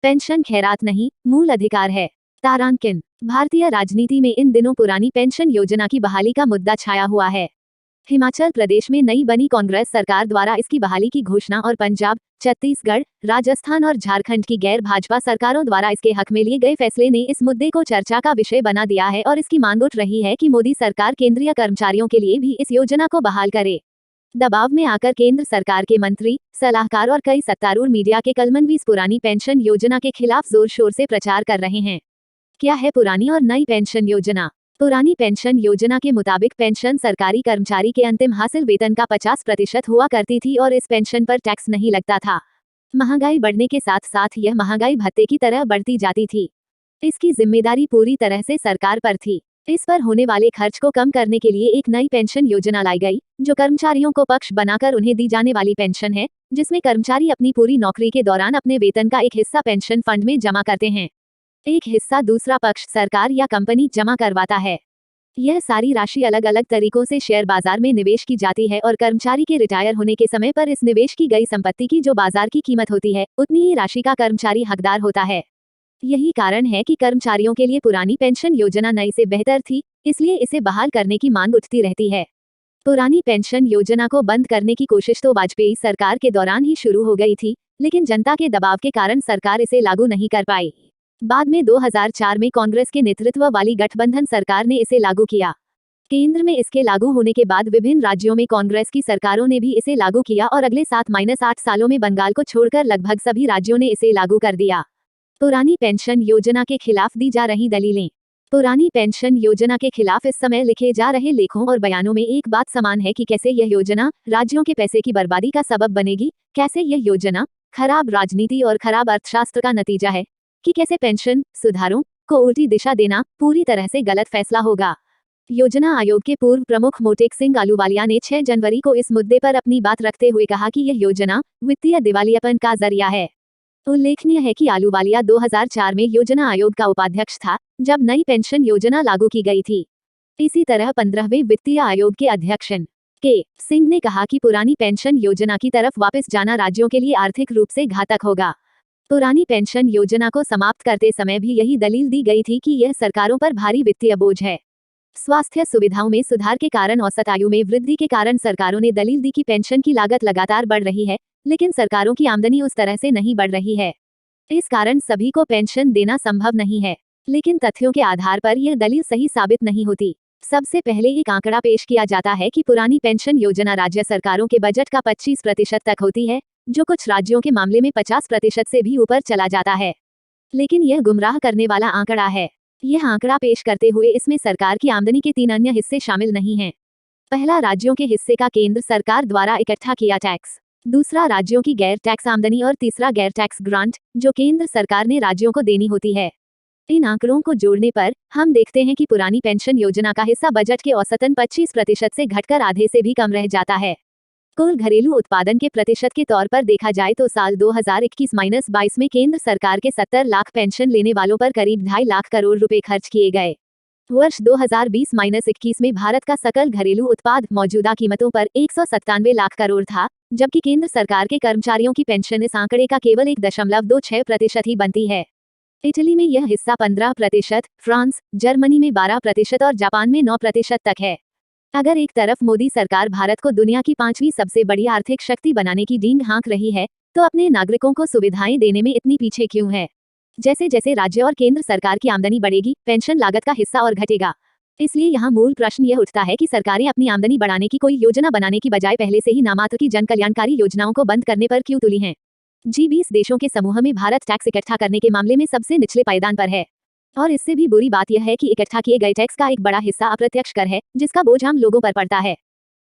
Pension खैरात नहीं, मूल अधिकार है। तारांकिन। भारतीय राजनीति में इन दिनों पुरानी पेंशन योजना की बहाली का मुद्दा छाया हुआ है। हिमाचल प्रदेश में नई बनी कांग्रेस सरकार द्वारा इसकी बहाली की घोषणा और पंजाब, छत्तीसगढ़, राजस्थान और झारखंड की गैर भाजपा सरकारों द्वारा इसके हक में लिए गए फैसले ने इस मुद्दे को चर्चा का विषय बना दिया है और इसकी मांग उठ रही है कि मोदी सरकार केंद्रीय कर्मचारियों के लिए भी इस योजना को बहाल करे। दबाव में आकर केंद्र सरकार के मंत्री, सलाहकार और कई सत्तारूढ़ मीडिया के कलमन इस पुरानी पेंशन योजना के खिलाफ जोर शोर से प्रचार कर रहे हैं। क्या है पुरानी और नई पेंशन योजना? पुरानी पेंशन योजना के मुताबिक पेंशन सरकारी कर्मचारी के अंतिम हासिल वेतन का 50% हुआ करती थी और इस पेंशन पर टैक्स नहीं लगता था। महंगाई बढ़ने के साथ साथ यह महंगाई भत्ते की तरह बढ़ती जाती थी। इसकी जिम्मेदारी पूरी तरह से सरकार पर थी। इस पर होने वाले खर्च को कम करने के लिए एक नई पेंशन योजना लाई गई, जो कर्मचारियों को पक्ष बनाकर उन्हें दी जाने वाली पेंशन है, जिसमें कर्मचारी अपनी पूरी नौकरी के दौरान अपने वेतन का एक हिस्सा पेंशन फंड में जमा करते हैं। एक हिस्सा दूसरा पक्ष सरकार या कंपनी जमा करवाता है। यह सारी राशि अलग अलग तरीकों से शेयर बाजार में निवेश की जाती है और कर्मचारी के रिटायर होने के समय पर इस निवेश की गई संपत्ति की जो बाजार की कीमत होती है, उतनी ही राशि का कर्मचारी हकदार होता है। यही कारण है कि कर्मचारियों के लिए पुरानी पेंशन योजना नई से बेहतर थी, इसलिए इसे बहाल करने की मांग उठती रहती है। पुरानी पेंशन योजना को बंद करने की कोशिश तो वाजपेयी सरकार के दौरान ही शुरू हो गई थी, लेकिन जनता के दबाव के कारण सरकार इसे लागू नहीं कर पाई। बाद में 2004 में कांग्रेस के नेतृत्व वाली गठबंधन सरकार ने इसे लागू किया। केंद्र में इसके लागू होने के बाद विभिन्न राज्यों में कांग्रेस की सरकारों ने भी इसे लागू किया और अगले 7-8 सालों में बंगाल को छोड़कर लगभग सभी राज्यों ने इसे लागू कर दिया। पुरानी पेंशन योजना के खिलाफ दी जा रही दलीलें। पुरानी पेंशन योजना के खिलाफ इस समय लिखे जा रहे लेखों और बयानों में एक बात समान है कि कैसे यह योजना राज्यों के पैसे की बर्बादी का सबब बनेगी, कैसे यह योजना खराब राजनीति और खराब अर्थशास्त्र का नतीजा है, कि कैसे पेंशन सुधारों को उल्टी दिशा देना पूरी तरह से गलत फैसला होगा। योजना आयोग के पूर्व प्रमुख मोटेक सिंह आलूवालिया ने 6 जनवरी को इस मुद्दे पर अपनी बात रखते हुए कहा कि यह योजना वित्तीय दिवालियापन का जरिया है। उल्लेखनीय है कि आलूवालिया 2004 में योजना आयोग का उपाध्यक्ष था, जब नई पेंशन योजना लागू की गई थी। इसी तरह 15वें वित्तीय आयोग के अध्यक्ष के सिंह ने कहा कि पुरानी पेंशन योजना की तरफ वापस जाना राज्यों के लिए आर्थिक रूप से घातक होगा। पुरानी पेंशन योजना को समाप्त करते समय भी यही दलील दी गई थी कि यह सरकारों पर भारी वित्तीय बोझ है। स्वास्थ्य सुविधाओं में सुधार के कारण औसत आयु में वृद्धि के कारण सरकारों ने दलील दी कि पेंशन की लागत लगातार बढ़ रही है, लेकिन सरकारों की आमदनी उस तरह से नहीं बढ़ रही है। इस कारण सभी को पेंशन देना संभव नहीं है। लेकिन तथ्यों के आधार पर यह दलील सही साबित नहीं होती। सबसे पहले एक आंकड़ा पेश किया जाता है कि पुरानी पेंशन योजना राज्य सरकारों के बजट का 25% तक होती है, जो कुछ राज्यों के मामले में 50% से भी ऊपर चला जाता है। लेकिन यह गुमराह करने वाला आंकड़ा है। यह आंकड़ा पेश करते हुए इसमें सरकार की आमदनी के 3 अन्य हिस्से शामिल नहीं हैं। पहला, राज्यों के हिस्से का केंद्र सरकार द्वारा इकट्ठा किया टैक्स। दूसरा, राज्यों की गैर टैक्स आमदनी और तीसरा, गैर टैक्स ग्रांट, जो केंद्र सरकार ने राज्यों को देनी होती है। इन आंकड़ों को जोड़ने पर हम देखते हैं कि पुरानी पेंशन योजना का हिस्सा बजट के औसतन 25% से घटकर आधे से भी कम रह जाता है। कुल घरेलू उत्पादन के प्रतिशत के तौर पर देखा जाए तो साल 2021-22 में केंद्र सरकार के 70 लाख पेंशन लेने वालों पर करीब 2.5 लाख करोड़ रुपए खर्च किए गए। वर्ष 2020-21 में भारत का सकल घरेलू उत्पाद मौजूदा कीमतों पर 197 लाख करोड़ था, जबकि केंद्र सरकार के कर्मचारियों की पेंशन इस आंकड़े का केवल 1.26% ही बनती है। इटली में यह हिस्सा 15%, फ्रांस, जर्मनी में 12% और जापान में 9% तक है। अगर एक तरफ मोदी सरकार भारत को दुनिया की 5वीं सबसे बड़ी आर्थिक शक्ति बनाने की डींग हाँक रही है, तो अपने नागरिकों को सुविधाएं देने में इतनी पीछे क्यों है? जैसे जैसे राज्य और केंद्र सरकार की आमदनी बढ़ेगी, पेंशन लागत का हिस्सा और घटेगा। इसलिए यहाँ मूल प्रश्न यह उठता है कि सरकारें अपनी आमदनी बढ़ाने की कोई योजना बनाने की बजाय पहले से ही नामात्र की जन कल्याणकारी योजनाओं को बंद करने पर क्यों तुली हैं? G20 देशों के समूह में भारत टैक्स इकट्ठा करने के मामले में सबसे निचले पायदान पर है। और इससे भी बुरी बात यह है कि इकट्ठा किए गए टैक्स का एक बड़ा हिस्सा अप्रत्यक्ष कर है, जिसका बोझ आम लोगों पर पड़ता है।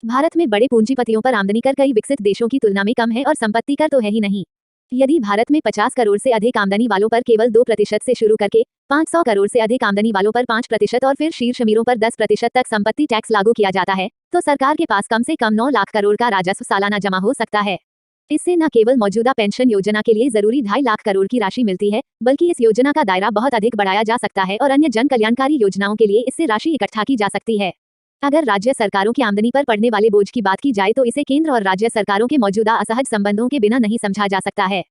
भारत में बड़े पूंजीपतियों पर आमदनी कर कई विकसित देशों की तुलना में कम है और संपत्ति कर तो है ही नहीं। यदि भारत में 50 करोड़ से अधिक आमदनी वालों पर केवल 2% से शुरू करके 500 करोड़ से अधिक आमदनी वालों पर 5% और फिर शीर्ष अमीरों पर 10% तक संपत्ति टैक्स लागू किया जाता है, तो सरकार के पास कम से कम 9 लाख करोड़ का राजस्व सालाना जमा हो सकता है। इससे न केवल मौजूदा पेंशन योजना के लिए जरूरी 2.5 लाख करोड़ की राशि मिलती है, बल्कि इस योजना का दायरा बहुत अधिक बढ़ाया जा सकता है और अन्य जन कल्याणकारी योजनाओं के लिए इससे राशि इकट्ठा की जा सकती है। अगर राज्य सरकारों की आमदनी पर पड़ने वाले बोझ की बात की जाए तो इसे केंद्र और राज्य सरकारों के मौजूदा असहज संबंधों के बिना नहीं समझा जा सकता है।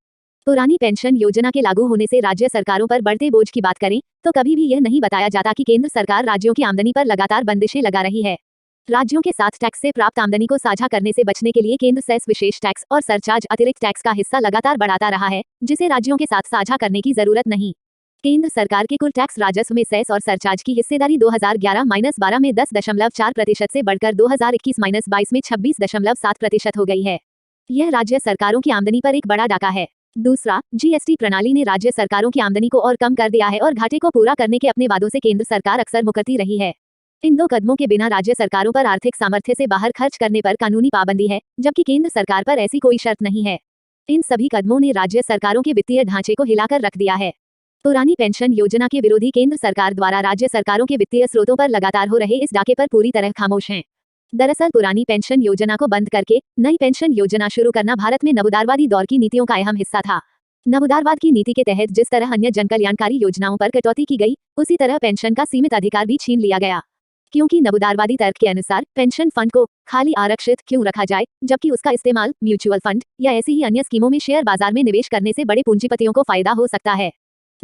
पुरानी पेंशन योजना के लागू होने से राज्य सरकारों पर बढ़ते बोझ की बात करें तो कभी भी यह नहीं बताया जाता कि केंद्र सरकार राज्यों की आमदनी पर लगातार बंदिशें लगा रही है। राज्यों के साथ टैक्स से प्राप्त आमदनी को साझा करने से बचने के लिए केंद्र सेस विशेष टैक्स और सरचार्ज अतिरिक्त टैक्स का हिस्सा लगातार बढ़ाता रहा है, जिसे राज्यों के साथ साझा करने की जरूरत नहीं। केंद्र सरकार के कुल टैक्स राजस्व में सेस और सरचार्ज की हिस्सेदारी 2011-12 में 10.4% से बढ़कर 2021-22 में 26.7% हो गई है। यह राज्य सरकारों की आमदनी पर एक बड़ा डाका है। दूसरा, जीएसटी प्रणाली ने राज्य सरकारों की आमदनी को और कम कर दिया है और घाटे को पूरा करने के अपने वादों से केंद्र सरकार अक्सर मुकरती रही है। इन दो कदमों के बिना राज्य सरकारों पर आर्थिक सामर्थ्य से बाहर खर्च करने पर कानूनी पाबंदी है, जबकि केंद्र सरकार पर ऐसी कोई शर्त नहीं है। इन सभी कदमों ने राज्य सरकारों के वित्तीय ढांचे को हिलाकर रख दिया है। पुरानी पेंशन योजना के विरोधी केंद्र सरकार द्वारा राज्य सरकारों के वित्तीय स्रोतों पर लगातार हो रहे इस डाके पर पूरी तरह खामोश हैं। दरअसल पुरानी पेंशन योजना को बंद करके नई पेंशन योजना शुरू करना भारत में नवोदारवादी दौर की नीतियों का अहम हिस्सा था। नवोदारवाद की नीति के तहत जिस तरह अन्य जनकल्याणकारी योजनाओं पर कटौती की गई, उसी तरह पेंशन का सीमित अधिकार भी छीन लिया गया। क्योंकि नवोदारवादी तर्क के अनुसार पेंशन फंड को खाली आरक्षित क्यों रखा जाए, जबकि उसका इस्तेमाल म्यूचुअल फंड या ऐसी ही अन्य स्कीमों में शेयर बाजार में निवेश करने से बड़े पूंजीपतियों को फायदा हो सकता है।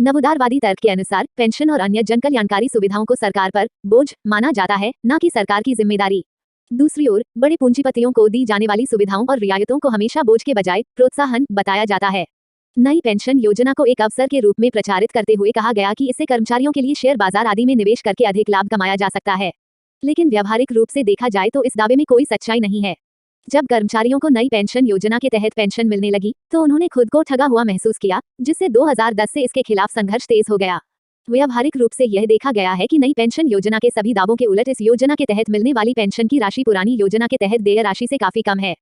नवोदारवादी तर्क के अनुसार पेंशन और अन्य जनकल्याणकारी सुविधाओं को सरकार पर बोझ माना जाता है, न कि सरकार की जिम्मेदारी। दूसरी ओर बड़े पूंजीपतियों को दी जाने वाली सुविधाओं और रियायतों को हमेशा बोझ के बजाय प्रोत्साहन बताया जाता है। नई पेंशन योजना को एक अवसर के रूप में प्रचारित करते हुए कहा गया कि इससे कर्मचारियों के लिए शेयर बाजार आदि में निवेश करके अधिक लाभ कमाया जा सकता है। लेकिन व्यावहारिक रूप से देखा जाए तो इस दावे में कोई सच्चाई नहीं है। जब कर्मचारियों को नई पेंशन योजना के तहत पेंशन मिलने लगी तो उन्होंने खुद को ठगा हुआ महसूस किया, जिससे 2010 से इसके खिलाफ संघर्ष तेज हो गया। व्यावहारिक रूप से यह देखा गया है कि नई पेंशन योजना के सभी दावों के उलट इस योजना के तहत मिलने वाली पेंशन की राशि पुरानी योजना के तहत देय राशि से काफी कम है।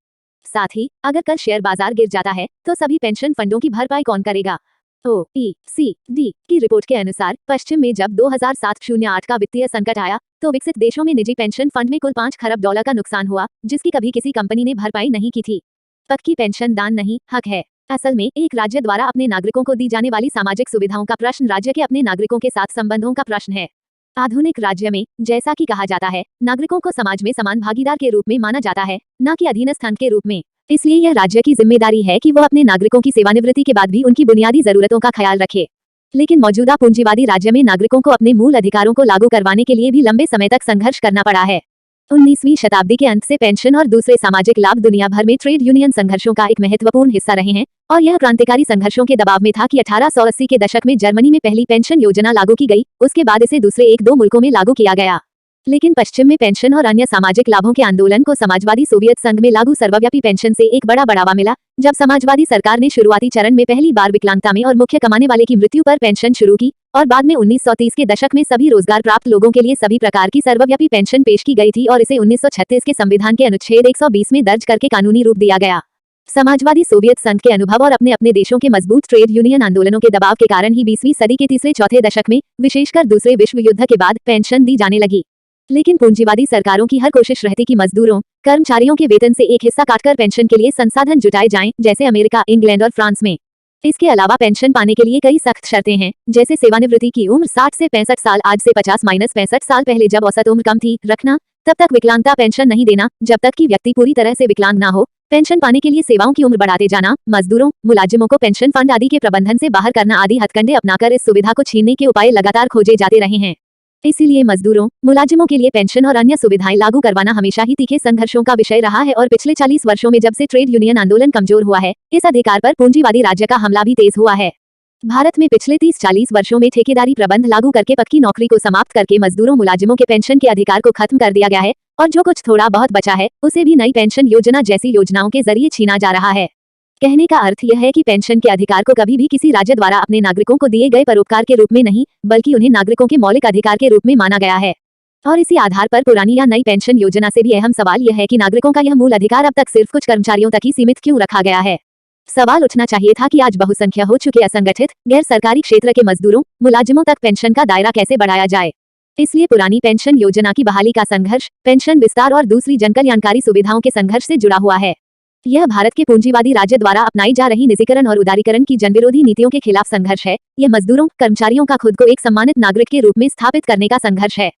साथ ही अगर कल शेयर बाजार गिर जाता है तो सभी पेंशन फंडों की भरपाई कौन करेगा? OECD की रिपोर्ट के अनुसार पश्चिम में जब 2007-08 का वित्तीय संकट आया तो विकसित देशों में निजी पेंशन फंड में कुल $5 खरब का नुकसान हुआ, जिसकी कभी किसी कंपनी ने भरपाई नहीं की थी। पक्की पेंशन दान नहीं, हक है। असल में एक राज्य द्वारा अपने नागरिकों को दी जाने वाली सामाजिक सुविधाओं का प्रश्न राज्य के अपने नागरिकों के साथ संबंधों का प्रश्न है। आधुनिक राज्य में जैसा कि कहा जाता है, नागरिकों को समाज में समान भागीदार के रूप में माना जाता है, न कि अधीनस्थ अंग के रूप में। इसलिए यह राज्य की जिम्मेदारी है कि वो अपने नागरिकों की सेवानिवृत्ति के बाद भी उनकी बुनियादी जरूरतों का ख्याल रखे। लेकिन मौजूदा पूंजीवादी राज्य में नागरिकों को अपने मूल अधिकारों को लागू करवाने के लिए भी लंबे समय तक संघर्ष करना पड़ा है। 19वीं शताब्दी के अंत से पेंशन और दूसरे सामाजिक लाभ दुनिया भर में ट्रेड यूनियन संघर्षों का एक महत्वपूर्ण हिस्सा रहे हैं, और यह क्रांतिकारी संघर्षों के दबाव में था कि 1880 के दशक में जर्मनी में पहली पेंशन योजना लागू की गई। उसके बाद इसे दूसरे 1-2 मुल्कों में लागू किया गया। लेकिन पश्चिम में पेंशन और अन्य सामाजिक लाभों के आंदोलन को समाजवादी सोवियत संघ में लागू सर्वव्यापी पेंशन से एक बड़ा बढ़ावा मिला, जब समाजवादी सरकार ने शुरुआती चरण में पहली बार विकलांगता में और मुख्य कमाने वाले की मृत्यु पर पेंशन शुरू की, और बाद में 1930 के दशक में सभी रोजगार प्राप्त लोगों के लिए सभी प्रकार की सर्वव्यापी पेंशन पेश की गई थी, और इसे 1936 के संविधान के अनुच्छेद 120 में दर्ज करके कानूनी रूप दिया गया। समाजवादी सोवियत संघ के अनुभव और अपने अपने देशों के मजबूत ट्रेड यूनियन आंदोलनों के दबाव के कारण ही 20वीं सदी के तीसरे-चौथे दशक में, विशेषकर दूसरे विश्व युद्ध के बाद, पेंशन दी जाने लगी। लेकिन पूंजीवादी सरकारों की हर कोशिश रहती कि मजदूरों, कर्मचारियों के वेतन से एक हिस्सा काटकर पेंशन के लिए संसाधन जुटाए जाएं, जैसे अमेरिका, इंग्लैंड और फ्रांस में। इसके अलावा पेंशन पाने के लिए कई सख्त शर्तें हैं, जैसे सेवानिवृत्ति की उम्र 60 से 65 साल आज से 50-65 साल पहले जब औसत उम्र कम थी, रखना, तब तक विकलांगता पेंशन नहीं देना जब तक कि व्यक्ति पूरी तरह से विकलांग ना हो, पेंशन पाने के लिए सेवाओं की उम्र बढ़ाते जाना, मजदूरों, मुलाजिमों को पेंशन फंड आदि के प्रबंधन से बाहर करना आदि हथकंडे अपनाकर इस सुविधा को छीनने के उपाय लगातार खोजे जाते रहे हैं। इसीलिए मजदूरों, मुलाजिमों के लिए पेंशन और अन्य सुविधाएं लागू करवाना हमेशा ही तीखे संघर्षों का विषय रहा है, और पिछले 40 वर्षों में जब से ट्रेड यूनियन आंदोलन कमजोर हुआ है, इस अधिकार पर पूंजीवादी राज्य का हमला भी तेज हुआ है। भारत में पिछले 30-40 वर्षों में ठेकेदारी प्रबंध लागू करके पक्की नौकरी को समाप्त करके मजदूरों, मुलाजिमों के पेंशन के अधिकार को खत्म कर दिया गया है, और जो कुछ थोड़ा बहुत बचा है उसे भी नई पेंशन योजना जैसी योजनाओं के जरिए छीना जा रहा है। कहने का अर्थ यह है कि पेंशन के अधिकार को कभी भी किसी राज्य द्वारा अपने नागरिकों को दिए गए परोपकार के रूप में नहीं, बल्कि उन्हें नागरिकों के मौलिक अधिकार के रूप में माना गया है। और इसी आधार पर पुरानी या नई पेंशन योजना से भी अहम सवाल यह है कि नागरिकों का यह मूल अधिकार अब तक सिर्फ कुछ कर्मचारियों तक ही सीमित क्यों रखा गया है। सवाल उठना चाहिए था कि आज बहुसंख्या हो चुके असंगठित, गैर सरकारी क्षेत्र के मजदूरों, मुलाजिमों तक पेंशन का दायरा कैसे बढ़ाया जाए। इसलिए पुरानी पेंशन योजना की बहाली का संघर्ष पेंशन विस्तार और दूसरी जनकल्याणकारी सुविधाओं के संघर्ष से जुड़ा हुआ है। यह भारत के पूंजीवादी राज्य द्वारा अपनाई जा रही निजीकरण और उदारीकरण की जनविरोधी नीतियों के खिलाफ संघर्ष है। यह मजदूरों, कर्मचारियों का खुद को एक सम्मानित नागरिक के रूप में स्थापित करने का संघर्ष है।